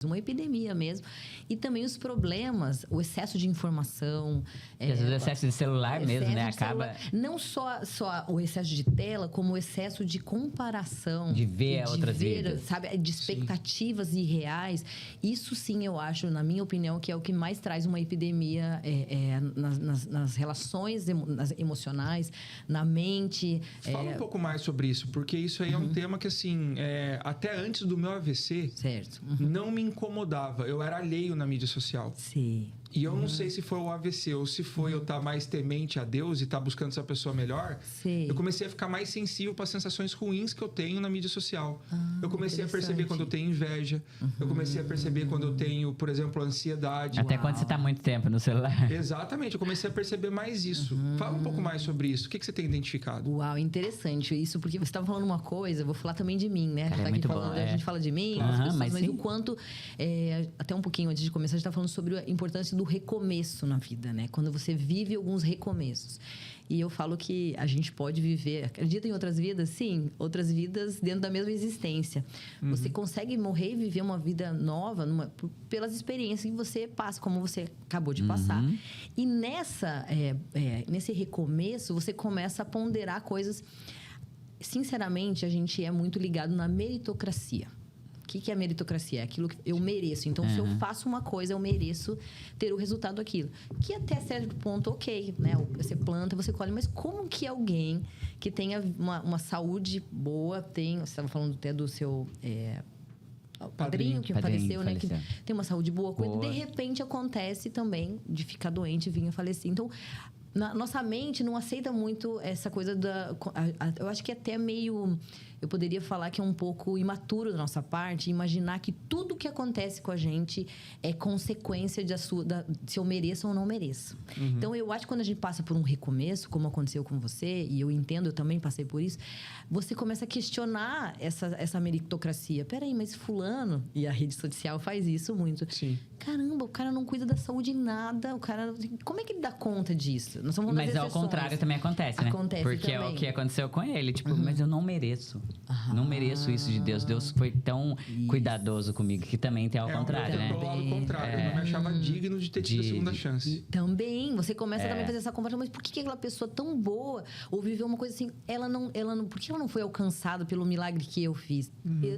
uma epidemia mesmo. E também os problemas, o excesso de informação. Às vezes o excesso de celular mesmo, né? Acaba... Não só o excesso de tela, como o excesso de comparação. De ver outras vidas. Sabe? De expectativas irreais. Isso sim, eu acho, na minha opinião, que é o que mais traz uma epidemia nas relações emocionais, na mente. Fala um pouco mais sobre isso, porque isso aí é um tema que, assim, até antes do meu AVC, certo. Não me incomodava. Eu era alheio na mídia social. Sim. E eu não sei se foi o AVC ou se foi eu estar mais temente a Deus e estar buscando essa pessoa melhor. Sim. Eu comecei a ficar mais sensível para as sensações ruins que eu tenho na mídia social. Eu comecei a perceber quando eu tenho inveja. Eu comecei a perceber quando eu tenho, por exemplo, ansiedade. Até quando você está muito tempo no celular. Exatamente. Eu comecei a perceber mais isso. Fala um pouco mais sobre isso. O que você tem identificado? Uau, interessante isso. Porque você estava falando uma coisa, eu vou falar também de mim, né? Cara, tá aqui falando, a gente fala de mim, mas o quanto... até um pouquinho antes de começar, a gente está falando sobre a importância do recomeço na vida, né? Quando você vive alguns recomeços. E eu falo que a gente pode viver... Acredita em outras vidas? Sim. Outras vidas dentro da mesma existência. Você consegue morrer e viver uma vida nova pelas experiências que você passa, como você acabou de passar. E nesse recomeço, você começa a ponderar coisas... Sinceramente, a gente é muito ligado na meritocracia. O que é a meritocracia? É aquilo que eu mereço. Então, se eu faço uma coisa, eu mereço ter o resultado daquilo. Que até certo ponto, ok, né? Você planta, você colhe. Mas como que alguém que tenha uma saúde boa você estava falando até do seu... padrinho que faleceu, né? Que tem uma saúde boa. De repente, acontece também de ficar doente e vir a falecer. Então... Nossa mente não aceita muito essa coisa eu acho que até meio... Eu poderia falar que é um pouco imaturo da nossa parte imaginar que tudo que acontece com a gente é consequência se eu mereço ou não mereço. Então, eu acho que quando a gente passa por um recomeço, como aconteceu com você, e eu entendo, eu também passei por isso, você começa a questionar essa meritocracia. Peraí, mas fulano, e a rede social faz isso muito. Sim. Caramba, o cara não cuida da saúde em nada, como é que ele dá conta disso? Nós somos mas ao contrário também acontece, né? Acontece porque também. É o que aconteceu com ele. Tipo, mas eu não mereço. Não mereço isso de Deus. Deus foi tão cuidadoso comigo, que também tem ao contrário, né? Do lado contrário. Eu não me achava digno de ter tido a segunda chance. Também. Você começa também a fazer essa comparação. Mas por que aquela pessoa tão boa ou viveu uma coisa assim, por que ela não foi alcançada pelo milagre que eu fiz?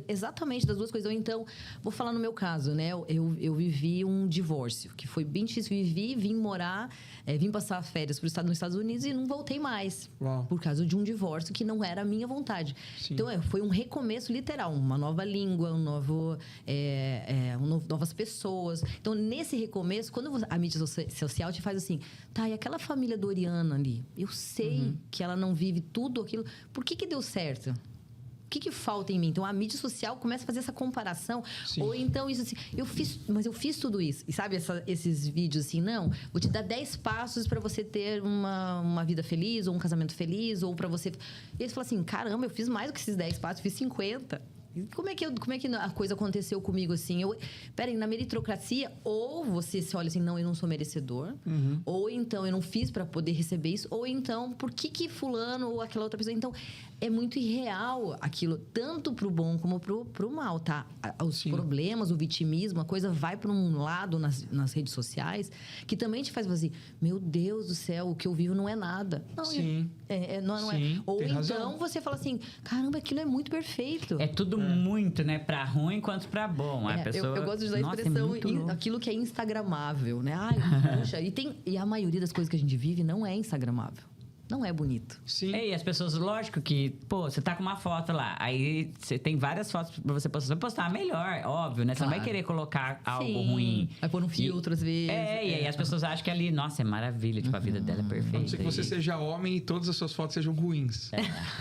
Exatamente, das duas coisas. Então, vou falar no meu caso, né? Eu vivi um divórcio, que foi bem difícil. Vim morar, vim passar férias nos Estados Unidos e não voltei mais. Uau. Por causa de um divórcio que não era a minha vontade. Sim. Então, foi um recomeço literal. Uma nova língua, novas pessoas. Então, nesse recomeço, quando a mídia social te faz assim... Tá, e aquela família Doriana ali? Eu sei que ela não vive tudo aquilo. Por que deu certo? O que falta em mim? Então, a mídia social começa a fazer essa comparação. Sim. Ou então, isso assim... Eu fiz tudo isso. E sabe esses vídeos assim? Não, vou te dar 10 passos para você ter uma vida feliz, ou um casamento feliz, ou para você... E eles falam assim, caramba, eu fiz mais do que esses 10 passos, eu fiz 50. Como é que a coisa aconteceu comigo assim? Peraí, na meritocracia, ou você se olha assim, não, eu não sou merecedor, ou então eu não fiz para poder receber isso, ou então, por que fulano ou aquela outra pessoa? Então, é muito irreal aquilo, tanto pro bom como pro mal, tá? Os problemas, o vitimismo, a coisa vai para um lado nas redes sociais, que também te faz assim, meu Deus do céu, o que eu vivo não é nada. Não, Sim. Não Sim, é. Ou tem então, razão. você fala assim, caramba, aquilo é muito perfeito. É tudo muito, né? Pra ruim quanto pra bom. A pessoa... eu gosto de usar a expressão aquilo que é instagramável, né? Ai, puxa, e a maioria das coisas que a gente vive não é instagramável. Não é bonito. Sim. E as pessoas, lógico que, pô, você tá com uma foto lá, aí você tem várias fotos pra você postar. Você vai postar a melhor, óbvio, né? Você não vai querer colocar algo ruim. Vai pôr um filtro às vezes. E aí as pessoas acham que ali, nossa, é maravilha, tipo, a vida dela é perfeita. A não ser que você seja homem e todas as suas fotos sejam ruins.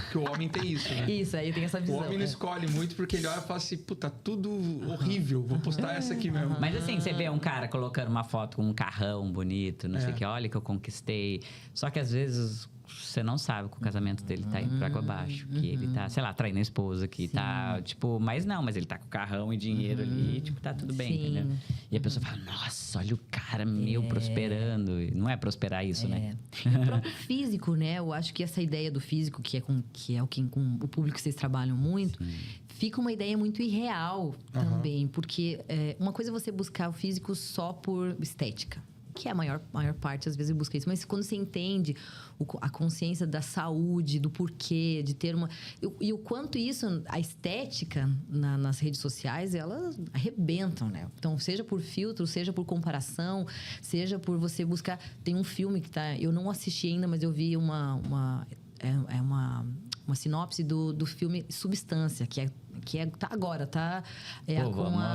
Porque o homem tem isso, né? Isso, aí tem essa visão. O homem não escolhe muito porque ele olha e fala assim, puta, tudo horrível, vou postar essa aqui mesmo. Mas assim, você vê um cara colocando uma foto com um carrão bonito, não sei o que, olha que eu conquistei. Só que às vezes... Você não sabe que o casamento dele tá indo pra água abaixo. Que ele tá, sei lá, traindo a esposa. Que tá, tipo... Mas ele tá com carrão e dinheiro ali. Tipo, tá tudo bem, entendeu? E a pessoa fala, nossa, olha o cara meu prosperando. E não é prosperar isso, né? E o próprio físico, né? Eu acho que essa ideia do físico, que é o que com o público que vocês trabalham muito... fica uma ideia muito irreal também. Porque uma coisa é você buscar o físico só por estética. Que é a maior parte, às vezes, busca isso. Mas quando você entende a consciência da saúde, do porquê, de ter uma... E o quanto isso, a estética nas redes sociais, elas arrebentam, né? Então, seja por filtro, seja por comparação, seja por você buscar... Tem um filme que tá... Eu não assisti ainda, mas eu vi uma sinopse do filme Substância, tá agora, tá?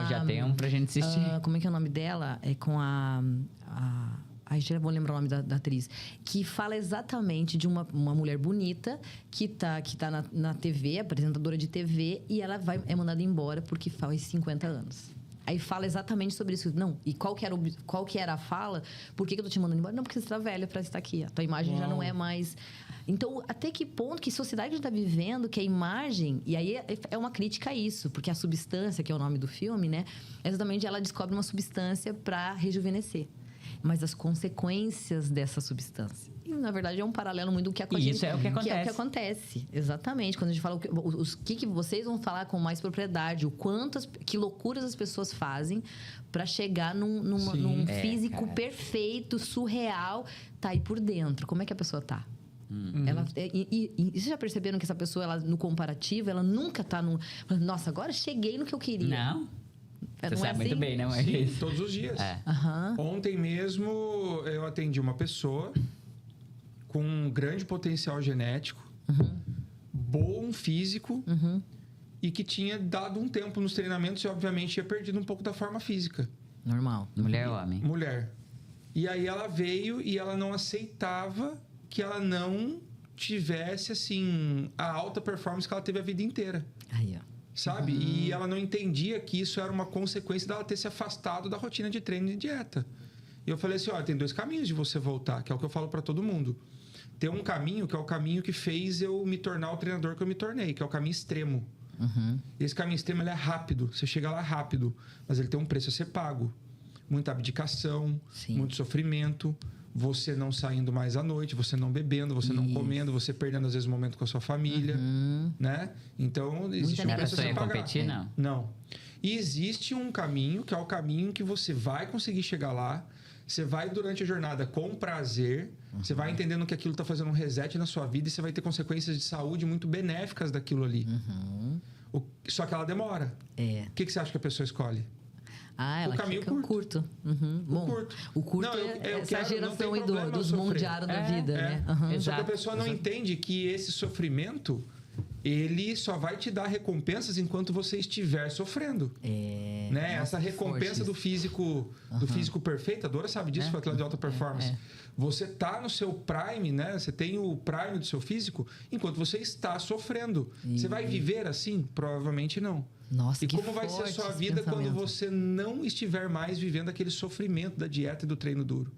Já tem um pra gente assistir. Como é que é o nome dela? É com já vou lembrar o nome da atriz. Que fala exatamente de uma mulher bonita que tá na TV, apresentadora de TV, e ela é mandada embora porque faz 50 anos. Aí fala exatamente sobre isso. Não, e qual que era a fala? Por que eu tô te mandando embora? Não, porque você tá velha pra estar aqui. A tua imagem já não é mais... Então, até que ponto, que sociedade a gente tá vivendo, que a imagem... E aí é uma crítica a isso. Porque a substância, que é o nome do filme, né? Exatamente, ela descobre uma substância para rejuvenescer. Mas as consequências dessa substância. E, na verdade, é um paralelo muito do que acontece. Isso é o que acontece. Que é o que acontece, exatamente. Quando a gente fala o que vocês vão falar com mais propriedade, que loucuras as pessoas fazem para chegar num físico perfeito, surreal, tá aí por dentro. Como é que a pessoa tá? E vocês já perceberam que essa pessoa, ela, no comparativo, ela nunca tá no... Nossa, agora cheguei no que eu queria. Não. Você sabe assim? muito bem, né, Sim, todos os dias. Uhum. Ontem mesmo, eu atendi uma pessoa com um grande potencial genético, bom físico, e que tinha dado um tempo nos treinamentos e, obviamente, tinha perdido um pouco da forma física. Normal. Mulher ou homem? Mulher. E aí ela veio e ela não aceitava que ela não tivesse, assim, a alta performance que ela teve a vida inteira. Aí, ó. Sabe? E ela não entendia que isso era uma consequência dela ter se afastado da rotina de treino e de dieta. E eu falei assim, olha, tem 2 caminhos de você voltar, que é o que eu falo para todo mundo. Tem um caminho que é o caminho que fez eu me tornar o treinador que eu me tornei, que é o caminho extremo. Esse caminho extremo, ele é rápido, você chega lá rápido, mas ele tem um preço a ser pago. Muita abdicação, muito sofrimento, você não saindo mais à noite, você não bebendo, você não comendo, você perdendo às vezes o momento com a sua família, né? Então, existe um preço a ser pago. Competir, não? Não. E existe um caminho, que é o caminho que você vai conseguir chegar lá, você vai durante a jornada com prazer, você vai entendendo que aquilo está fazendo um reset na sua vida e você vai ter consequências de saúde muito benéficas daquilo ali. Só que ela demora. O que você acha que a pessoa escolhe? Ela o caminho fica curto. O curto é essa geração dos mundiaros da vida, né? Só que a pessoa não entende que esse sofrimento, ele só vai te dar recompensas enquanto você estiver sofrendo. Né? Essa recompensa do físico perfeito, a Dora sabe disso, foi aquela de alta performance. Você tá no seu prime, né? Você tem o prime do seu físico enquanto você está sofrendo. Você vai viver assim? Provavelmente não. Nossa, e como vai ser a sua vida quando você não estiver mais vivendo aquele sofrimento da dieta e do treino duro?